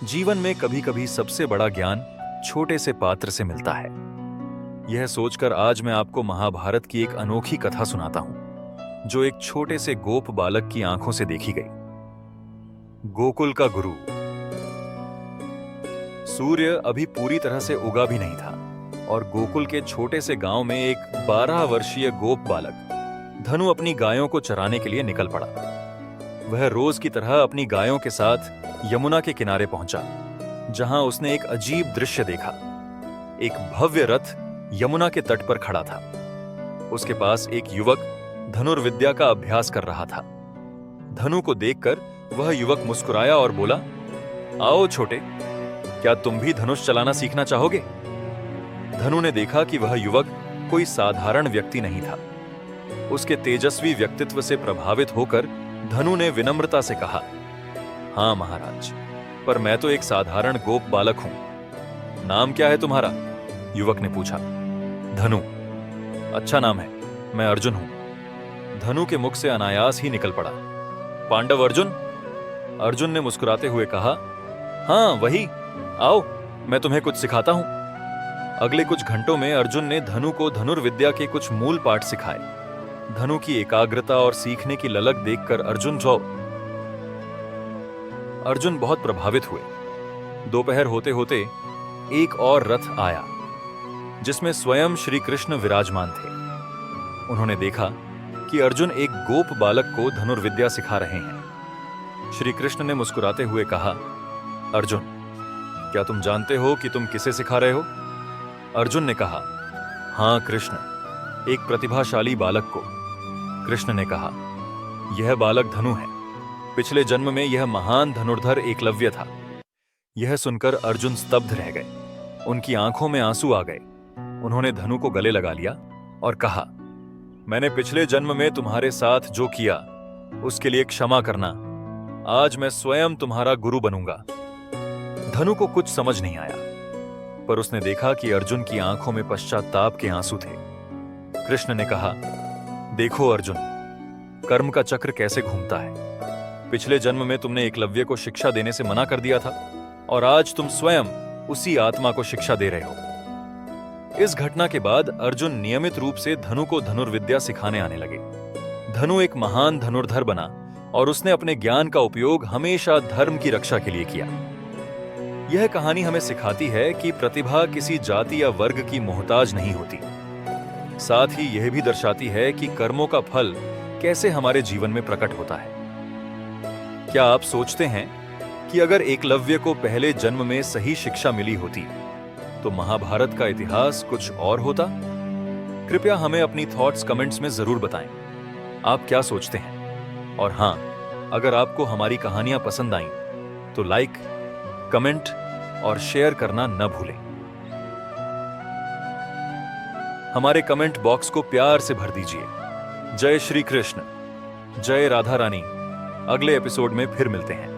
जीवन में कभी कभी सबसे बड़ा ज्ञान छोटे से पात्र से मिलता है। यह सोचकर आज मैं आपको महाभारत की एक अनोखी कथा सुनाता हूं, जो एक छोटे से गोप बालक की आंखों से देखी गई। गोकुल का गुरु। सूर्य अभी पूरी तरह से उगा भी नहीं था और गोकुल के छोटे से गांव में एक 12 वर्षीय गोप बालक धनु अपनी गायों को चराने के लिए निकल पड़ा। वह रोज की तरह अपनी गायों के साथ यमुना के किनारे पहुंचा, जहां उसने एक अजीब दृश्य देखा। एक भव्य रथ यमुना के तट पर खड़ा था। उसके पास एक युवक धनुर्विद्या का अभ्यास कर रहा था। धनु को देखकर वह युवक मुस्कुराया और बोला, आओ छोटे, क्या तुम भी धनुष चलाना सीखना चाहोगे? धनु ने देखा कि वह युवक कोई साधारण व्यक्ति नहीं था। उसके तेजस्वी व्यक्तित्व से प्रभावित होकर धनु ने विनम्रता से कहा, हाँ महाराज, पर मैं तो एक साधारण गोप बालक हूं। नाम क्या है तुम्हारा? युवक ने पूछा। धनु। अच्छा नाम है, मैं अर्जुन हूं। धनु के मुख से अनायास ही निकल पड़ा, पांडव अर्जुन? अर्जुन ने मुस्कुराते हुए कहा, हाँ वही, आओ मैं तुम्हें कुछ सिखाता हूं। अगले कुछ घंटों में अर्जुन ने धनु को धनुर्विद्या के कुछ मूल पाठ सिखाए। धनु की एकाग्रता और सीखने की ललक देखकर अर्जुन बहुत प्रभावित हुए। दोपहर होते होते एक और रथ आया, जिसमें स्वयं श्री कृष्ण विराजमान थे। उन्होंने देखा कि अर्जुन एक गोप बालक को धनुर्विद्या सिखा रहे हैं। श्री कृष्ण ने मुस्कुराते हुए कहा, अर्जुन, क्या तुम जानते हो कि तुम किसे सिखा रहे हो? अर्जुन ने कहा, हाँ कृष्ण, एक प्रतिभाशाली बालक को। कृष्ण ने कहा, यह बालक धनु है। पिछले जन्म में यह महान धनुर्धर एकलव्य था। यह सुनकर अर्जुन स्तब्ध रह गए। उनकी आंखों में आंसू आ गए। उन्होंने धनु को गले लगा लिया और कहा, मैंने पिछले जन्म में तुम्हारे साथ जो किया उसके लिए क्षमा करना। आज मैं स्वयं तुम्हारा गुरु बनूंगा। धनु को कुछ समझ नहीं आया, पर उसने देखा कि अर्जुन की आंखों में पश्चाताप के आंसू थे। कृष्ण ने कहा, देखो अर्जुन, कर्म का चक्र कैसे घूमता है। पिछले जन्म में तुमने एकलव्य को शिक्षा देने से मना कर दिया था और आज तुम स्वयं उसी आत्मा को शिक्षा दे रहे हो। इस घटना के बाद अर्जुन नियमित रूप से धनु को धनुर्विद्या सिखाने आने लगे। धनु एक महान धनुर्धर बना और उसने अपने ज्ञान का उपयोग हमेशा धर्म की रक्षा के लिए किया। यह कहानी हमें सिखाती है कि प्रतिभा किसी जाति या वर्ग की मोहताज नहीं होती। साथ ही यह भी दर्शाती है कि कर्मों का फल कैसे हमारे जीवन में प्रकट होता है। क्या आप सोचते हैं कि अगर एकलव्य को पहले जन्म में सही शिक्षा मिली होती तो महाभारत का इतिहास कुछ और होता? कृपया हमें अपनी थॉट्स कमेंट्स में जरूर बताएं। आप क्या सोचते हैं? और हां, अगर आपको हमारी कहानियां पसंद आईं तो लाइक, कमेंट और शेयर करना न भूलें। हमारे कमेंट बॉक्स को प्यार से भर दीजिए। जय श्री कृष्ण, जय राधा रानी। अगले एपिसोड में फिर मिलते हैं।